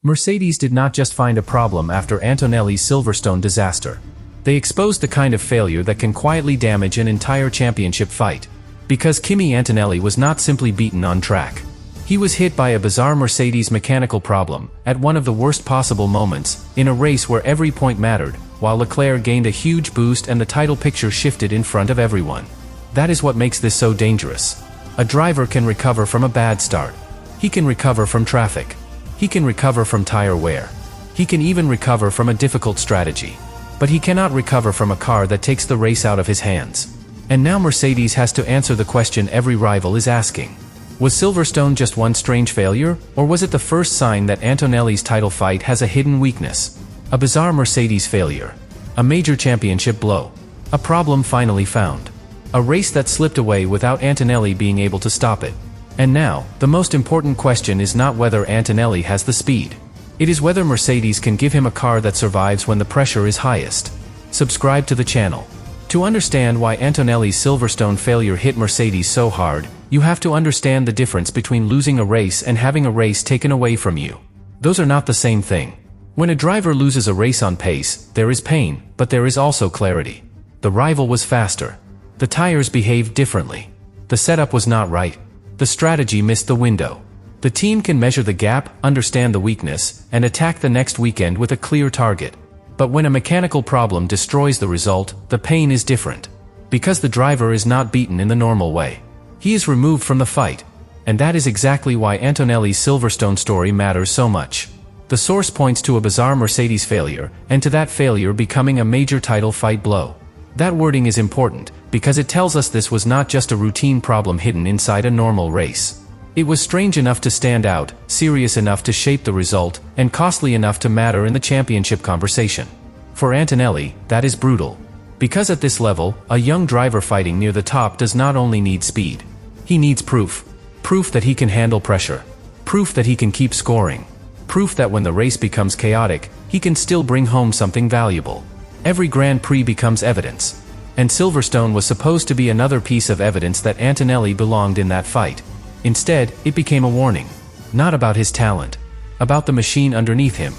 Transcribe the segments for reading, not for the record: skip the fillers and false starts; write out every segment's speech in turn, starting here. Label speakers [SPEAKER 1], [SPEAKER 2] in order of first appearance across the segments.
[SPEAKER 1] Mercedes did not just find a problem after Antonelli's Silverstone disaster. They exposed the kind of failure that can quietly damage an entire championship fight. Because Kimi Antonelli was not simply beaten on track. He was hit by a bizarre Mercedes mechanical problem, at one of the worst possible moments, in a race where every point mattered, while Leclerc gained a huge boost and the title picture shifted in front of everyone. That is what makes this so dangerous. A driver can recover from a bad start. He can recover from traffic. He can recover from tire wear. He can even recover from a difficult strategy. But he cannot recover from a car that takes the race out of his hands. And now Mercedes has to answer the question every rival is asking. Was Silverstone just one strange failure, or was it the first sign that Antonelli's title fight has a hidden weakness? A bizarre Mercedes failure. A major championship blow. A problem finally found. A race that slipped away without Antonelli being able to stop it. And now, the most important question is not whether Antonelli has the speed. It is whether Mercedes can give him a car that survives when the pressure is highest. Subscribe to the channel. To understand why Antonelli's Silverstone failure hit Mercedes so hard, you have to understand the difference between losing a race and having a race taken away from you. Those are not the same thing. When a driver loses a race on pace, there is pain, but there is also clarity. The rival was faster. The tires behaved differently. The setup was not right. The strategy missed the window. The team can measure the gap, understand the weakness, and attack the next weekend with a clear target. But when a mechanical problem destroys the result, the pain is different. Because the driver is not beaten in the normal way. He is removed from the fight. And that is exactly why Antonelli's Silverstone story matters so much. The source points to a bizarre Mercedes failure, and to that failure becoming a major title fight blow. That wording is important, because it tells us this was not just a routine problem hidden inside a normal race. It was strange enough to stand out, serious enough to shape the result, and costly enough to matter in the championship conversation. For Antonelli, that is brutal. Because at this level, a young driver fighting near the top does not only need speed. He needs proof. Proof that he can handle pressure. Proof that he can keep scoring. Proof that when the race becomes chaotic, he can still bring home something valuable. Every Grand Prix becomes evidence. And Silverstone was supposed to be another piece of evidence that Antonelli belonged in that fight. Instead, it became a warning. Not about his talent. About the machine underneath him.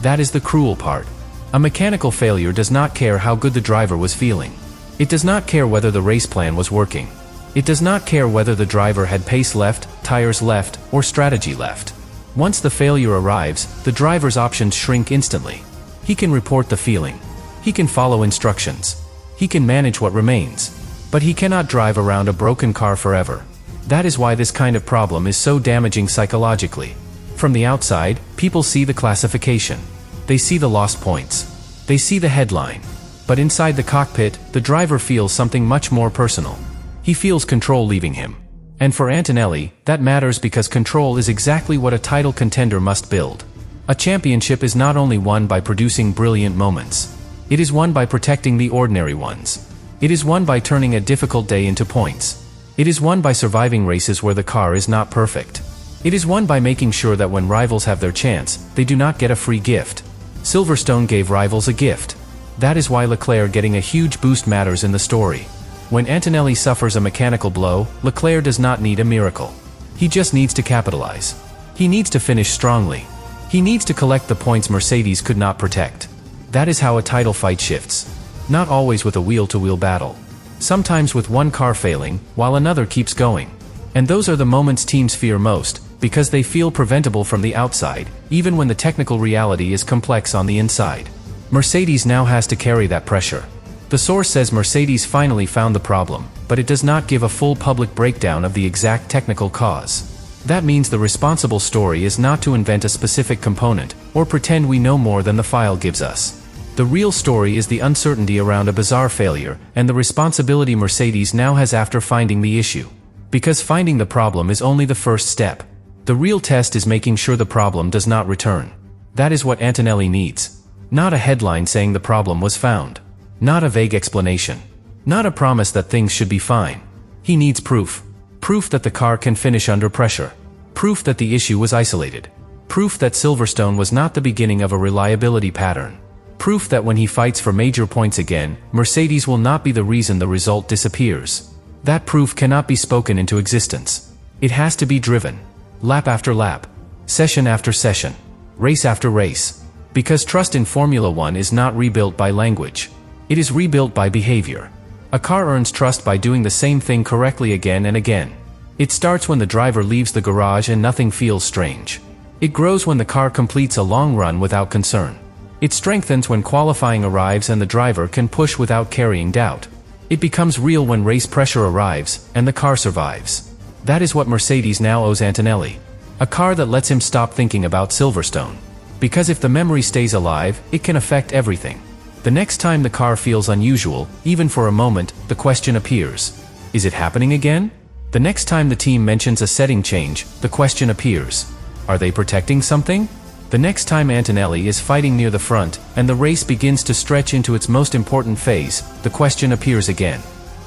[SPEAKER 1] That is the cruel part. A mechanical failure does not care how good the driver was feeling. It does not care whether the race plan was working. It does not care whether the driver had pace left, tires left, or strategy left. Once the failure arrives, the driver's options shrink instantly. He can report the feeling. He can follow instructions. He can manage what remains. But he cannot drive around a broken car forever. That is why this kind of problem is so damaging psychologically. From the outside, people see the classification. They see the lost points. They see the headline. But inside the cockpit, the driver feels something much more personal. He feels control leaving him. And for Antonelli, that matters because control is exactly what a title contender must build. A championship is not only won by producing brilliant moments. It is won by protecting the ordinary ones. It is won by turning a difficult day into points. It is won by surviving races where the car is not perfect. It is won by making sure that when rivals have their chance, they do not get a free gift. Silverstone gave rivals a gift. That is why Leclerc getting a huge boost matters in the story. When Antonelli suffers a mechanical blow, Leclerc does not need a miracle. He just needs to capitalize. He needs to finish strongly. He needs to collect the points Mercedes could not protect. That is how a title fight shifts. Not always with a wheel-to-wheel battle. Sometimes with one car failing, while another keeps going. And those are the moments teams fear most, because they feel preventable from the outside, even when the technical reality is complex on the inside. Mercedes now has to carry that pressure. The source says Mercedes finally found the problem, but it does not give a full public breakdown of the exact technical cause. That means the responsible story is not to invent a specific component, or pretend we know more than the file gives us. The real story is the uncertainty around a bizarre failure, and the responsibility Mercedes now has after finding the issue. Because finding the problem is only the first step. The real test is making sure the problem does not return. That is what Antonelli needs. Not a headline saying the problem was found. Not a vague explanation. Not a promise that things should be fine. He needs proof. Proof that the car can finish under pressure. Proof that the issue was isolated. Proof that Silverstone was not the beginning of a reliability pattern. Proof that when he fights for major points again, Mercedes will not be the reason the result disappears. That proof cannot be spoken into existence. It has to be driven. Lap after lap. Session after session. race after race. Because trust in Formula One is not rebuilt by language. It is rebuilt by behavior. A car earns trust by doing the same thing correctly again and again. It starts when the driver leaves the garage and nothing feels strange. It grows when the car completes a long run without concern. It strengthens when qualifying arrives and the driver can push without carrying doubt. It becomes real when race pressure arrives and the car survives. That is what Mercedes now owes Antonelli. A car that lets him stop thinking about Silverstone. Because if the memory stays alive, it can affect everything. The next time the car feels unusual, even for a moment, the question appears. Is it happening again? The next time the team mentions a setting change, the question appears. Are they protecting something? The next time Antonelli is fighting near the front, and the race begins to stretch into its most important phase, the question appears again.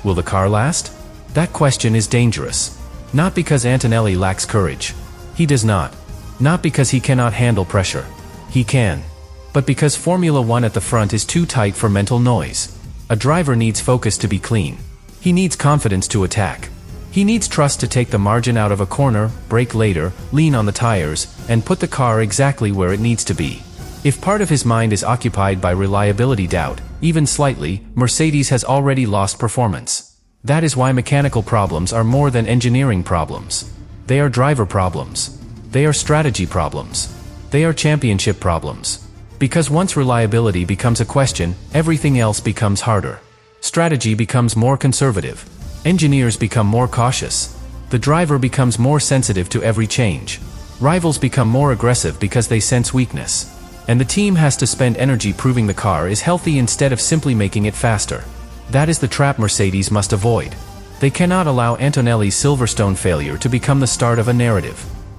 [SPEAKER 1] Will the car last? That question is dangerous. Not because Antonelli lacks courage. He does not. Not because he cannot handle pressure. He can. But because Formula One at the front is too tight for mental noise. A driver needs focus to be clean. He needs confidence to attack. He needs trust to take the margin out of a corner, brake later, lean on the tires, and put the car exactly where it needs to be. If part of his mind is occupied by reliability doubt, even slightly, Mercedes has already lost performance. That is why mechanical problems are more than engineering problems. They are driver problems. They are strategy problems. They are championship problems. Because once reliability becomes a question, everything else becomes harder. Strategy becomes more conservative. Engineers become more cautious. The driver becomes more sensitive to every change. Rivals become more aggressive because they sense weakness. And the team has to spend energy proving the car is healthy instead of simply making it faster. That is the trap Mercedes must avoid. They cannot allow Antonelli's Silverstone failure to become the start of a narrative.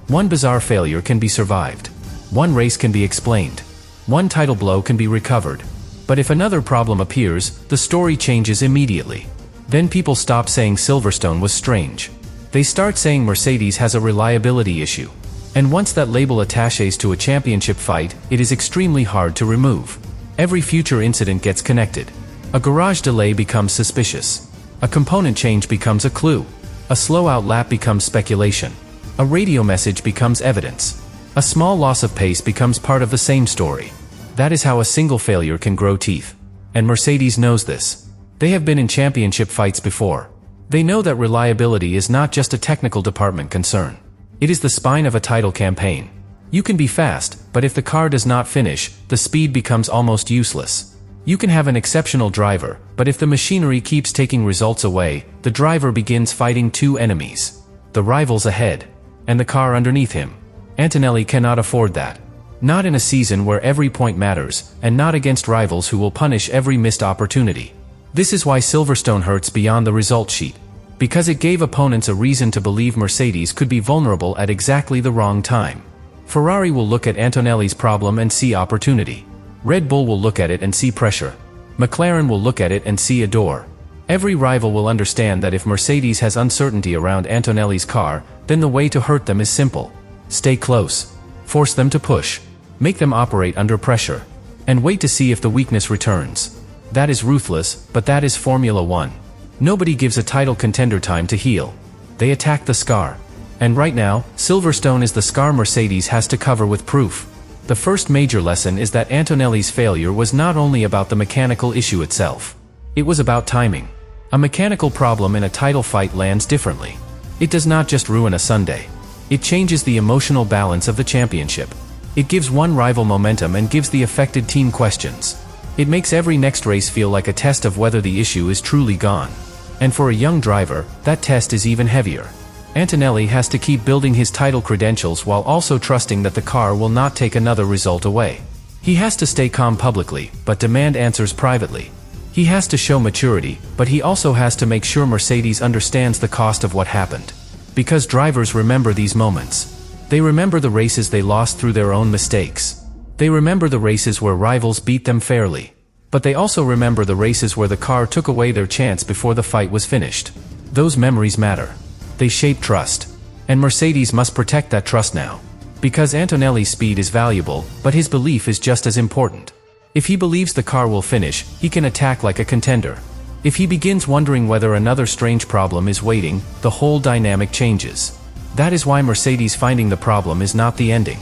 [SPEAKER 1] One bizarre failure can be survived. One race can be explained. One title blow can be recovered. But if another problem appears, the story changes immediately. Then people stop saying Silverstone was strange. They start saying Mercedes has a reliability issue. And once that label attaches to a championship fight, it is extremely hard to remove. Every future incident gets connected. A garage delay becomes suspicious. A component change becomes a clue. A slow-out lap becomes speculation. A radio message becomes evidence. A small loss of pace becomes part of the same story. That is how a single failure can grow teeth. And Mercedes knows this. They have been in championship fights before. They know that reliability is not just a technical department concern. It is the spine of a title campaign. You can be fast, but if the car does not finish, the speed becomes almost useless. You can have an exceptional driver, but if the machinery keeps taking results away, the driver begins fighting two enemies. The rivals ahead, and the car underneath him. Antonelli cannot afford that. Not in a season where every point matters, and not against rivals who will punish every missed opportunity. This is why Silverstone hurts beyond the result sheet. Because it gave opponents a reason to believe Mercedes could be vulnerable at exactly the wrong time. Ferrari will look at Antonelli's problem and see opportunity. Red Bull will look at it and see pressure. McLaren will look at it and see a door. Every rival will understand that if Mercedes has uncertainty around Antonelli's car, then the way to hurt them is simple. Stay close. Force them to push. Make them operate under pressure. And wait to see if the weakness returns. That is ruthless, but that is Formula One. Nobody gives a title contender time to heal. They attack the scar. And right now, Silverstone is the scar Mercedes has to cover with proof. The first major lesson is that Antonelli's failure was not only about the mechanical issue itself. It was about timing. A mechanical problem in a title fight lands differently. It does not just ruin a Sunday. It changes the emotional balance of the championship. It gives one rival momentum and gives the affected team questions. It makes every next race feel like a test of whether the issue is truly gone. And for a young driver, that test is even heavier. Antonelli has to keep building his title credentials while also trusting that the car will not take another result away. He has to stay calm publicly, but demand answers privately. He has to show maturity, but he also has to make sure Mercedes understands the cost of what happened. Because drivers remember these moments. They remember the races they lost through their own mistakes. They remember the races where rivals beat them fairly. But they also remember the races where the car took away their chance before the fight was finished. Those memories matter. They shape trust. And Mercedes must protect that trust now. Because Antonelli's speed is valuable, but his belief is just as important. If he believes the car will finish, he can attack like a contender. If he begins wondering whether another strange problem is waiting, the whole dynamic changes. That is why Mercedes finding the problem is not the ending.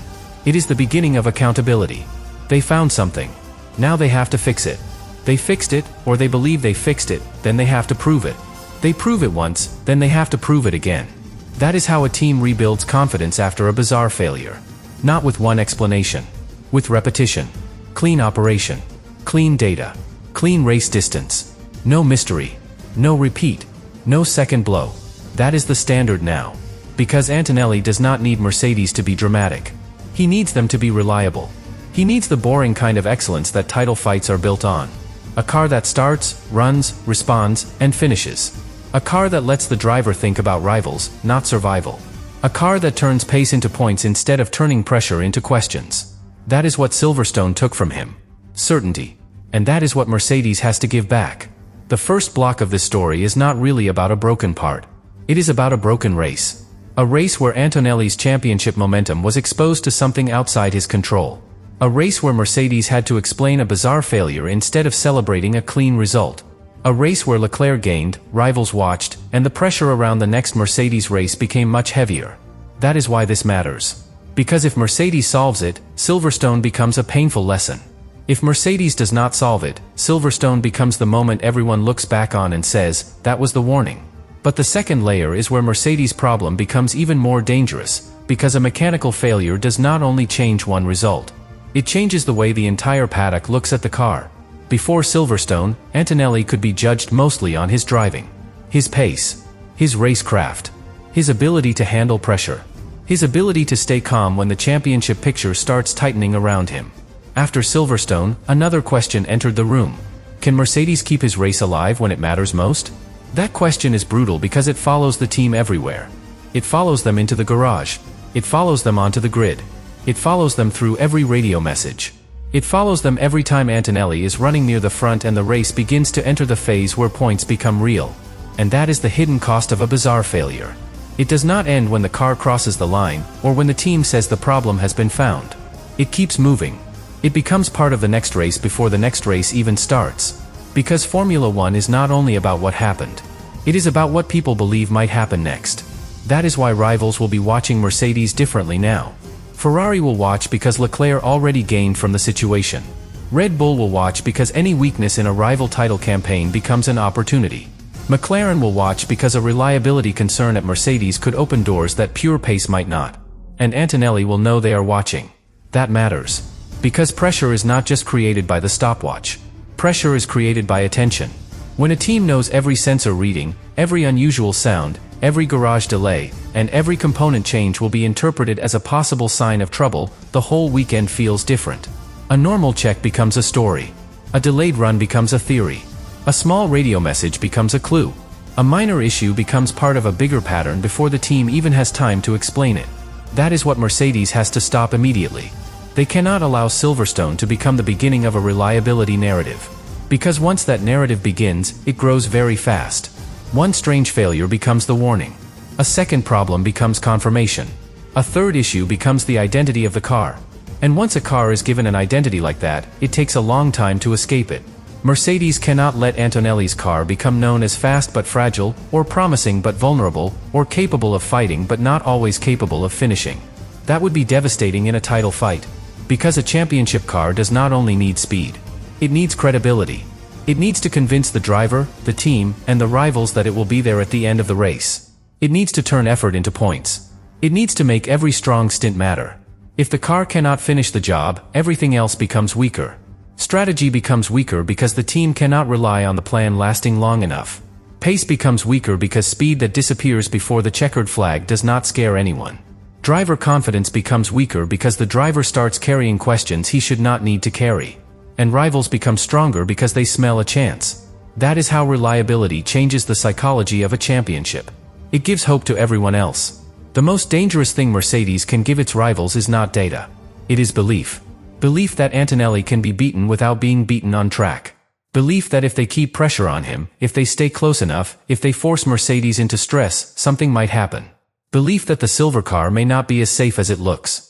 [SPEAKER 1] It is the beginning of accountability. They found something. Now they have to fix it. They fixed it, or they believe they fixed it, then they have to prove it. They prove it once, then they have to prove it again. That is how a team rebuilds confidence after a bizarre failure. Not with one explanation. With repetition. Clean operation. Clean data. Clean race distance. No mystery. No repeat. No second blow. That is the standard now. Because Antonelli does not need Mercedes to be dramatic. He needs them to be reliable. He needs the boring kind of excellence that title fights are built on. A car that starts, runs, responds, and finishes. A car that lets the driver think about rivals, not survival. A car that turns pace into points instead of turning pressure into questions. That is what Silverstone took from him. Certainty. And that is what Mercedes has to give back. The first block of this story is not really about a broken part. It is about a broken race. A race where Antonelli's championship momentum was exposed to something outside his control. A race where Mercedes had to explain a bizarre failure instead of celebrating a clean result. A race where Leclerc gained, rivals watched, and the pressure around the next Mercedes race became much heavier. That is why this matters. Because if Mercedes solves it, Silverstone becomes a painful lesson. If Mercedes does not solve it, Silverstone becomes the moment everyone looks back on and says, that was the warning. But the second layer is where Mercedes' problem becomes even more dangerous, because a mechanical failure does not only change one result. It changes the way the entire paddock looks at the car. Before Silverstone, Antonelli could be judged mostly on his driving. His pace. His racecraft. His ability to handle pressure. His ability to stay calm when the championship picture starts tightening around him. After Silverstone, another question entered the room. Can Mercedes keep his race alive when it matters most? That question is brutal because it follows the team everywhere. It follows them into the garage. It follows them onto the grid. It follows them through every radio message. It follows them every time Antonelli is running near the front and the race begins to enter the phase where points become real. And that is the hidden cost of a bizarre failure. It does not end when the car crosses the line, or when the team says the problem has been found. It keeps moving. It becomes part of the next race before the next race even starts. Because Formula One is not only about what happened. It is about what people believe might happen next. That is why rivals will be watching Mercedes differently now. Ferrari will watch because Leclerc already gained from the situation. Red Bull will watch because any weakness in a rival title campaign becomes an opportunity. McLaren will watch because a reliability concern at Mercedes could open doors that pure pace might not. And Antonelli will know they are watching. That matters. Because pressure is not just created by the stopwatch. Pressure is created by attention. When a team knows every sensor reading, every unusual sound, every garage delay, and every component change will be interpreted as a possible sign of trouble, the whole weekend feels different. A normal check becomes a story. A delayed run becomes a theory. A small radio message becomes a clue. A minor issue becomes part of a bigger pattern before the team even has time to explain it. That is what Mercedes has to stop immediately. They cannot allow Silverstone to become the beginning of a reliability narrative. Because once that narrative begins, it grows very fast. One strange failure becomes the warning. A second problem becomes confirmation. A third issue becomes the identity of the car. And once a car is given an identity like that, it takes a long time to escape it. Mercedes cannot let Antonelli's car become known as fast but fragile, or promising but vulnerable, or capable of fighting but not always capable of finishing. That would be devastating in a title fight. Because a championship car does not only need speed. It needs credibility. It needs to convince the driver, the team, and the rivals that it will be there at the end of the race. It needs to turn effort into points. It needs to make every strong stint matter. If the car cannot finish the job, everything else becomes weaker. Strategy becomes weaker because the team cannot rely on the plan lasting long enough. Pace becomes weaker because speed that disappears before the checkered flag does not scare anyone. Driver confidence becomes weaker because the driver starts carrying questions he should not need to carry. And rivals become stronger because they smell a chance. That is how reliability changes the psychology of a championship. It gives hope to everyone else. The most dangerous thing Mercedes can give its rivals is not data. It is belief. Belief that Antonelli can be beaten without being beaten on track. Belief that if they keep pressure on him, if they stay close enough, if they force Mercedes into stress, something might happen. Belief that the silver car may not be as safe as it looks.